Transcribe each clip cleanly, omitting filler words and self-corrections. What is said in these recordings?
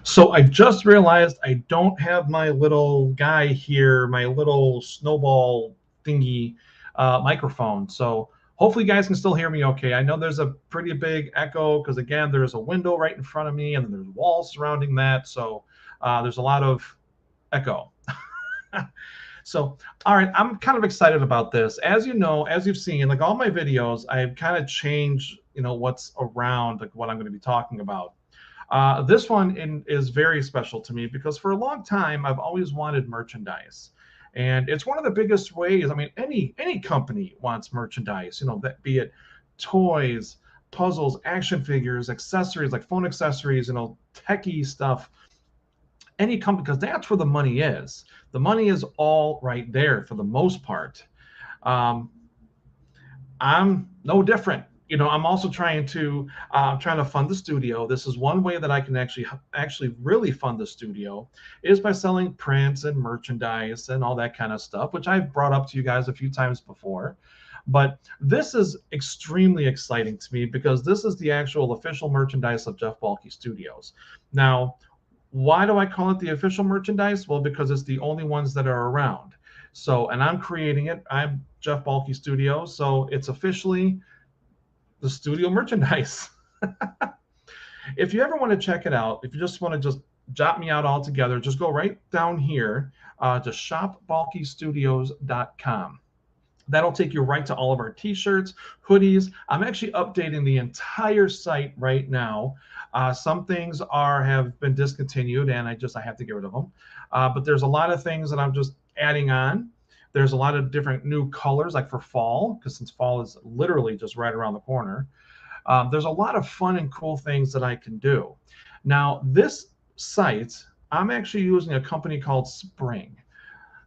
So I just realized I don't have my little guy here, my little snowball thingy microphone. So hopefully you guys can still hear me okay. I know there's a pretty big echo because again, there's a window right in front of me and there's walls surrounding that. So there's a lot of echo. So, all right, I'm kind of excited about this. As you know, as you've seen, like all my videos, I've kind of changed, what's around, like what I'm going to be talking about. This one is very special to me because for a long time I've always wanted merchandise, and it's one of the biggest ways. I mean, any company wants merchandise. That be it toys, puzzles, action figures, accessories like phone accessories, techie stuff. Any company, because that's where the money is. The money is all right there for the most part. Um, I'm no different. I'm also trying to fund the studio. This is one way that I can actually really fund the studio is by selling prints and merchandise and all that kind of stuff, which I've brought up to you guys a few times before. But this is extremely exciting to me because this is the actual official merchandise of Jeff Balke Studios. Now, why do I call it the official merchandise? Well, because it's the only ones that are around. So, and I'm creating it. I'm Jeff Balke Studios, so it's officially the studio merchandise. If you ever want to check it out, if you just want to just jot me out altogether, just go right down here to shopbalkestudios.com. That'll take you right to all of our t-shirts, hoodies. I'm actually updating the entire site right now. Some things have been discontinued and I have to get rid of them. But there's a lot of things that I'm just adding on. There's a lot of different new colors, like for fall, because since fall is literally just right around the corner. There's a lot of fun and cool things that I can do. Now, this site, I'm actually using a company called Spring.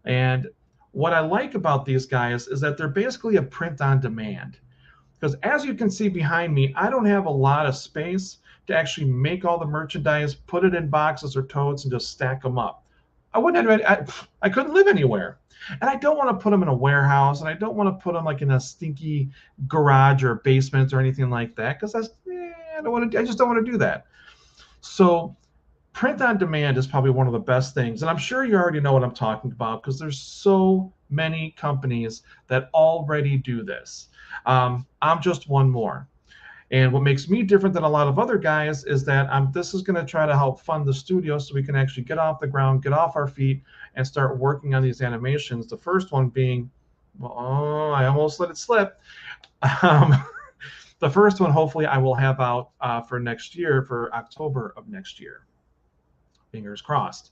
And what I like about these guys is that they're basically a print on demand. Because as you can see behind me, I don't have a lot of space to actually make all the merchandise, put it in boxes or totes, and just stack them up. I couldn't live anywhere. And I don't want to put them in a warehouse, and I don't want to put them like in a stinky garage or basement or anything like that, because I just don't want to do that. So print on demand is probably one of the best things, and I'm sure you already know what I'm talking about because there's so many companies that already do this. I'm just one more. And what makes me different than a lot of other guys is that this is going to try to help fund the studio so we can actually get off the ground, get off our feet, and start working on these animations. The first one being, oh, I almost let it slip. The first one, hopefully, I will have out for next year, for October of next year. Fingers crossed.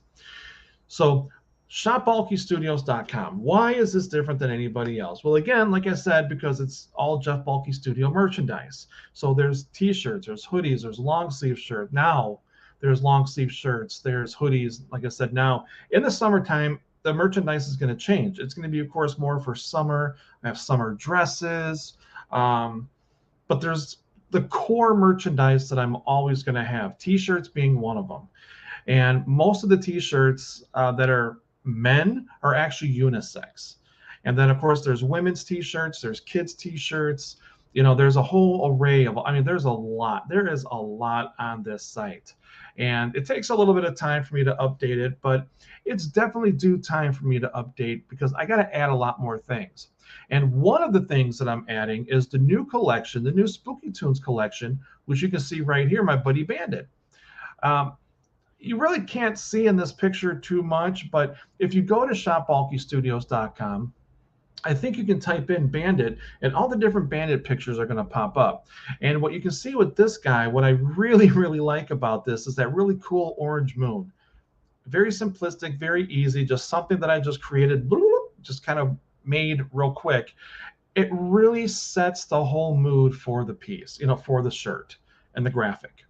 So shopbalkestudios.com. Why is this different than anybody else? Well, again, like I said, because it's all Jeff Balke Studio merchandise. So there's t-shirts, there's hoodies, there's long sleeve shirts. Now there's long sleeve shirts, there's hoodies. Like I said, now in the summertime, the merchandise is going to change. It's going to be, of course, more for summer. I have summer dresses, but there's the core merchandise that I'm always going to have, t-shirts being one of them. And most of the t-shirts that are men are actually unisex. And then, of course, there's women's t-shirts, there's kids t-shirts. There's a whole array of, there's a lot. There is a lot on this site. And it takes a little bit of time for me to update it, but it's definitely due time for me to update because I got to add a lot more things. And one of the things that I'm adding is the new collection, the new Spooky Tunes collection, which you can see right here, my buddy Bandit. You really can't see in this picture too much, but if you go to shopbalkestudios.com, I think you can type in Bandit and all the different Bandit pictures are going to pop up. And what you can see with this guy, what I really, really like about this is that really cool orange moon. Very simplistic, very easy, just something that I just created, just kind of made real quick. It really sets the whole mood for the piece, for the shirt and the graphic.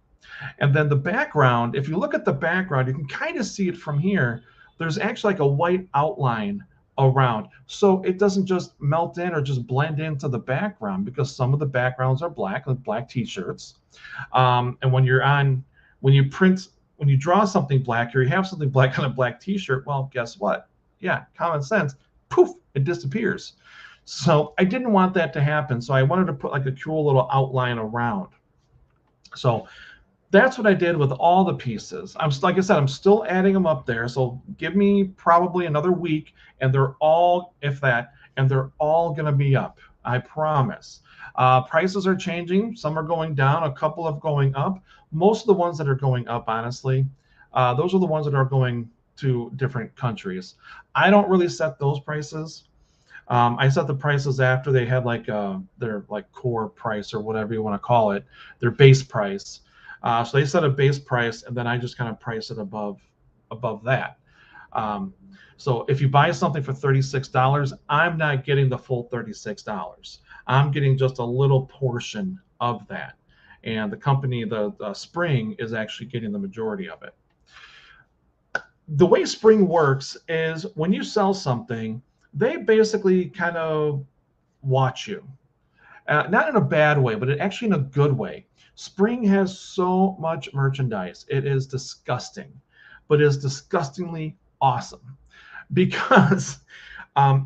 And then the background, if you look at the background, you can kind of see it from here. There's actually like a white outline around. So it doesn't just melt in or just blend into the background because some of the backgrounds are black, like black t-shirts. And when you draw something black or you have something black on a black t-shirt, well, guess what? Yeah, common sense, poof, it disappears. So I didn't want that to happen. So I wanted to put like a cool little outline around. So That's what I did with all the pieces. Like I said, I'm still adding them up there. So give me probably another week, and they're all, if that, and they're all going to be up. I promise. Prices are changing. Some are going down. A couple of going up. Most of the ones that are going up, honestly, those are the ones that are going to different countries. I don't really set those prices. I set the prices after they had like their like core price or whatever you want to call it, their base price. So they set a base price, and then I just kind of price it above that. Um, so if you buy something for $36, I'm not getting the full $36. I'm getting just a little portion of that, and the company, the Spring, is actually getting the majority of it. The way Spring works is when you sell something, they basically kind of watch you. Not in a bad way, but actually in a good way. Spring has so much merchandise. It is disgusting, but it is disgustingly awesome because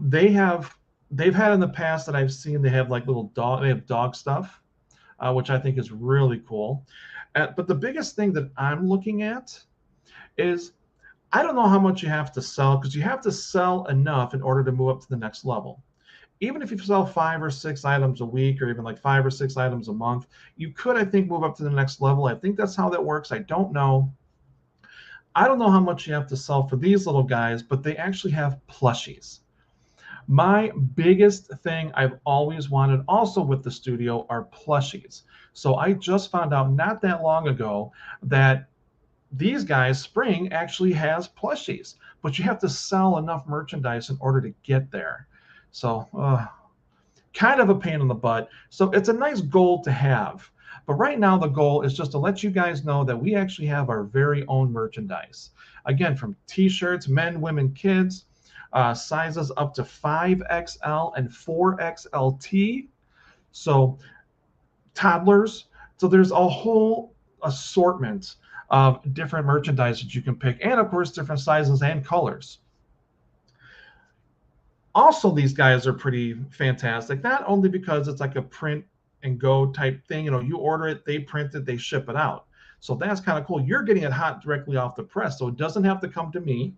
they've had in the past that I've seen, they have like little dog, they have dog stuff, which I think is really cool. But the biggest thing that I'm looking at is I don't know how much you have to sell, because you have to sell enough in order to move up to the next level. Even if you sell 5 or 6 items a week, or even like 5 or 6 items a month, you could, I think, move up to the next level. I think that's how that works. I don't know. I don't know how much you have to sell for these little guys, but they actually have plushies. My biggest thing I've always wanted also with the studio are plushies. So I just found out not that long ago that these guys, Spring, actually has plushies, but you have to sell enough merchandise in order to get there. So kind of a pain in the butt. So it's a nice goal to have. But right now, the goal is just to let you guys know that we actually have our very own merchandise. Again, from t-shirts, men, women, kids, sizes up to 5XL and 4XLT. So toddlers. So there's a whole assortment of different merchandise that you can pick, and of course, different sizes and colors. Also, these guys are pretty fantastic, not only because it's like a print and go type thing. You order it, they print it, they ship it out. So that's kind of cool. You're getting it hot directly off the press, so it doesn't have to come to me,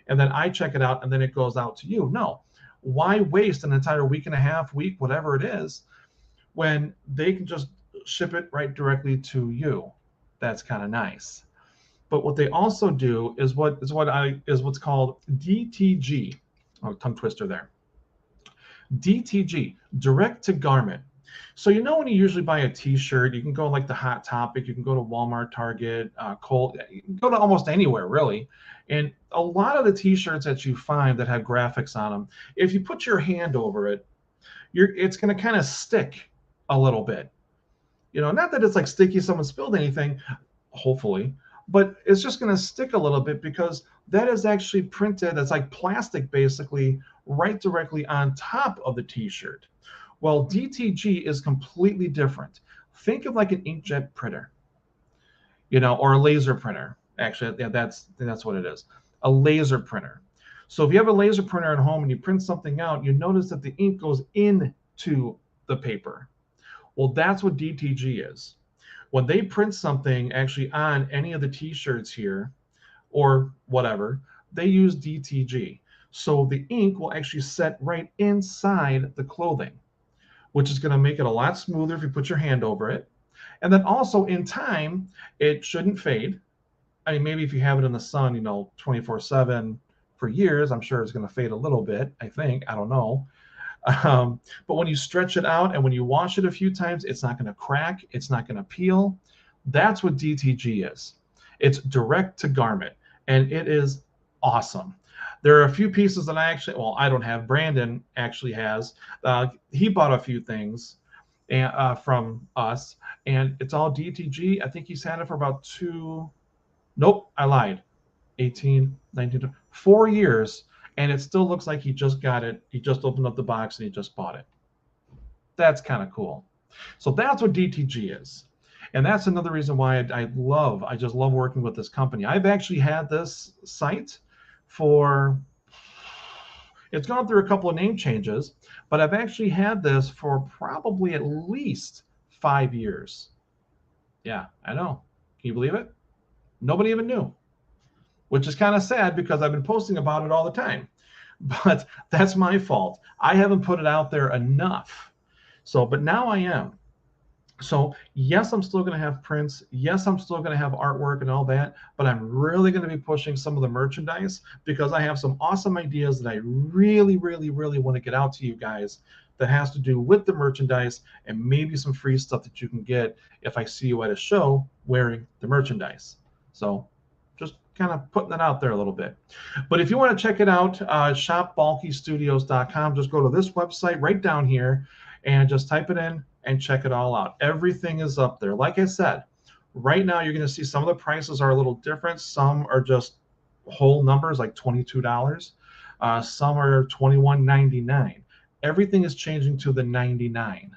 and then I check it out, and then it goes out to you. No, why waste an entire week and a half, week, whatever it is, when they can just ship it right directly to you? That's kind of nice. But what they also do is what's called DTG. Oh, tongue twister there. DTG, direct to garment. So when you usually buy a T-shirt, you can go like the Hot Topic, you can go to Walmart, Target, Kohl's, you can go to almost anywhere really. And a lot of the T-shirts that you find that have graphics on them, if you put your hand over it, it's going to kind of stick a little bit. Not that it's like sticky, someone spilled anything, hopefully, but it's just going to stick a little bit because that is actually printed. That's like plastic, basically, right directly on top of the T-shirt. Well, DTG is completely different. Think of like an inkjet printer, or a laser printer. Actually, yeah, that's what it is, a laser printer. So if you have a laser printer at home and you print something out, you notice that the ink goes into the paper. Well, that's what DTG is. When they print something actually on any of the T-shirts here or whatever, they use DTG. So the ink will actually set right inside the clothing, which is going to make it a lot smoother if you put your hand over it. And then also in time, it shouldn't fade. I mean, maybe if you have it in the sun, 24/7 for years, I'm sure it's going to fade a little bit, I think. I don't know. But when you stretch it out and when you wash it a few times, it's not going to crack. It's not going to peel. That's what DTG is. It's direct to garment, and it is awesome. There are a few pieces that I don't have. Brandon actually has. He bought a few things from us, and it's all DTG. I think he's had it for about nope, I lied. 18, 19, 4 years. And it still looks like he just got it. He just opened up the box and he just bought it. That's kind of cool. So that's what DTG is. And that's another reason why I just love working with this company. I've actually had this site it's gone through a couple of name changes, but I've actually had this for probably at least 5 years. Yeah, I know. Can you believe it? Nobody even knew, which is kind of sad because I've been posting about it all the time. But that's my fault. I haven't put it out there enough. So, but now I am. So yes, I'm still going to have prints. Yes, I'm still going to have artwork and all that, but I'm really going to be pushing some of the merchandise because I have some awesome ideas that I really, really, really want to get out to you guys that has to do with the merchandise and maybe some free stuff that you can get if I see you at a show wearing the merchandise. So just kind of putting that out there a little bit. But if you want to check it out, shopbalkystudios.com, just go to this website right down here and just type it in and check it all out. Everything is up there. Like I said, right now you're going to see some of the prices are a little different. Some are just whole numbers like $22. Some are $21.99. Everything is changing to the 99,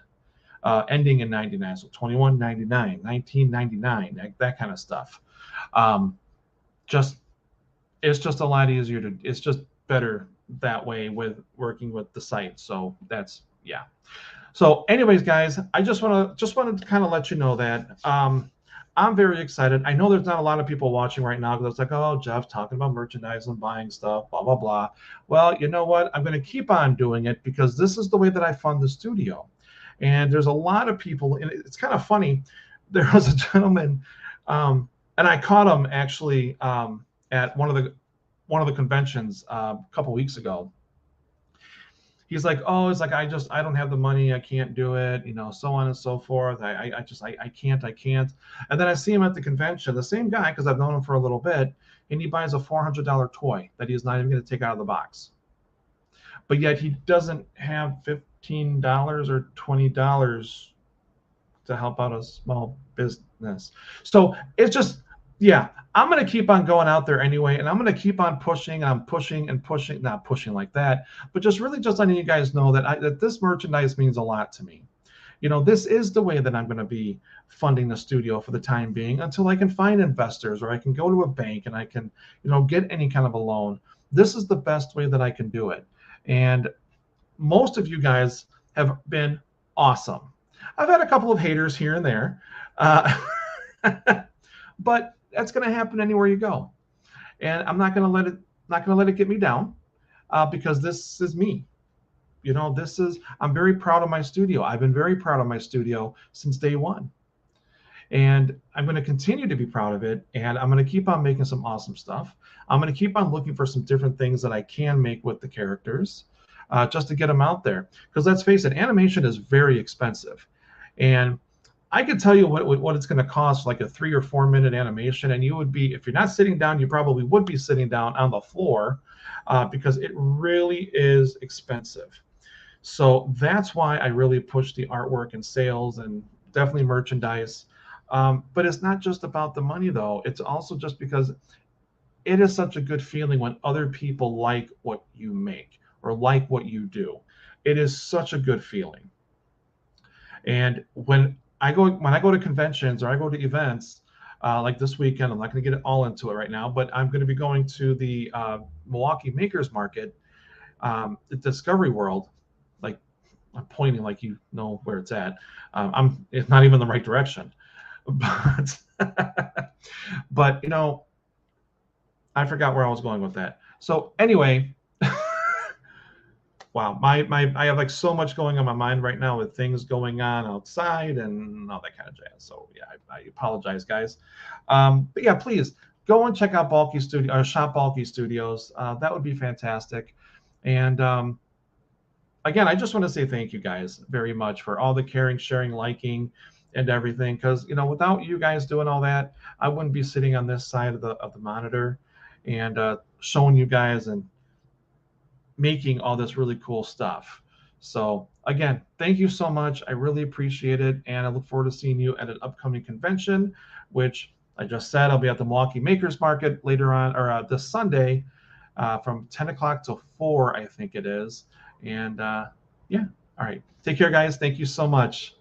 ending in 99. So $21.99, $19.99, that kind of stuff. It's just a lot easier to. It's just better that way with working with the site. So that's, yeah. So anyways, guys, I just wanted to kind of let you know that I'm very excited. I know there's not a lot of people watching right now because it's like, oh, Jeff talking about merchandise and buying stuff, blah, blah, blah. Well, you know what? I'm going to keep on doing it because this is the way that I fund the studio. And there's a lot of people, and it's kind of funny. There was a gentleman, and I caught him actually at one of the conventions a couple weeks ago. He's like, oh, it's like, I don't have the money. I can't do it, so on and so forth. I can't. And then I see him at the convention, the same guy, because I've known him for a little bit, and he buys a $400 toy that he's not even going to take out of the box. But yet he doesn't have $15 or $20 to help out a small business. So it's just, yeah, I'm going to keep on going out there anyway, and I'm going to keep on pushing. I'm pushing and pushing, not pushing like that, but just really just letting you guys know that this merchandise means a lot to me. This is the way that I'm going to be funding the studio for the time being until I can find investors or I can go to a bank and I can, get any kind of a loan. This is the best way that I can do it. And most of you guys have been awesome. I've had a couple of haters here and there, but that's going to happen anywhere you go, and I'm not going to let it get me down, because this is me. I'm very proud of my studio. I've been very proud of my studio since day one, and I'm going to continue to be proud of it. And I'm going to keep on making some awesome stuff. I'm going to keep on looking for some different things that I can make with the characters, just to get them out there. Because let's face it, animation is very expensive, and I could tell you what it's going to cost, like a 3 or 4 minute animation, and you would be, if you're not sitting down, you probably would be sitting down on the floor, because it really is expensive. So that's why I really push the artwork and sales and definitely merchandise. But it's not just about the money, though. It's also just because it is such a good feeling when other people like what you make or like what you do. It is such a good feeling. And when I go to conventions or I go to events, like this weekend, I'm not going to get it all into it right now, but I'm going to be going to the Milwaukee Makers Market, the Discovery World. Like, I'm pointing like you know where it's at. It's not even the right direction, but but I forgot where I was going with that. So anyway. Wow, I have like so much going on my mind right now with things going on outside and all that kind of jazz. So yeah, I apologize, guys. But yeah, please go and check out Balky Studio or Shop Balky Studios. That would be fantastic. And again, I just want to say thank you guys very much for all the caring, sharing, liking, and everything. Because without you guys doing all that, I wouldn't be sitting on this side of the monitor and showing you guys and making all this really cool stuff. So again, thank you so much. I really appreciate it. And I look forward to seeing you at an upcoming convention, which I just said, I'll be at the Milwaukee Makers Market later on, or this Sunday, from 10 o'clock till 4, I think it is. And yeah, all right. Take care, guys. Thank you so much.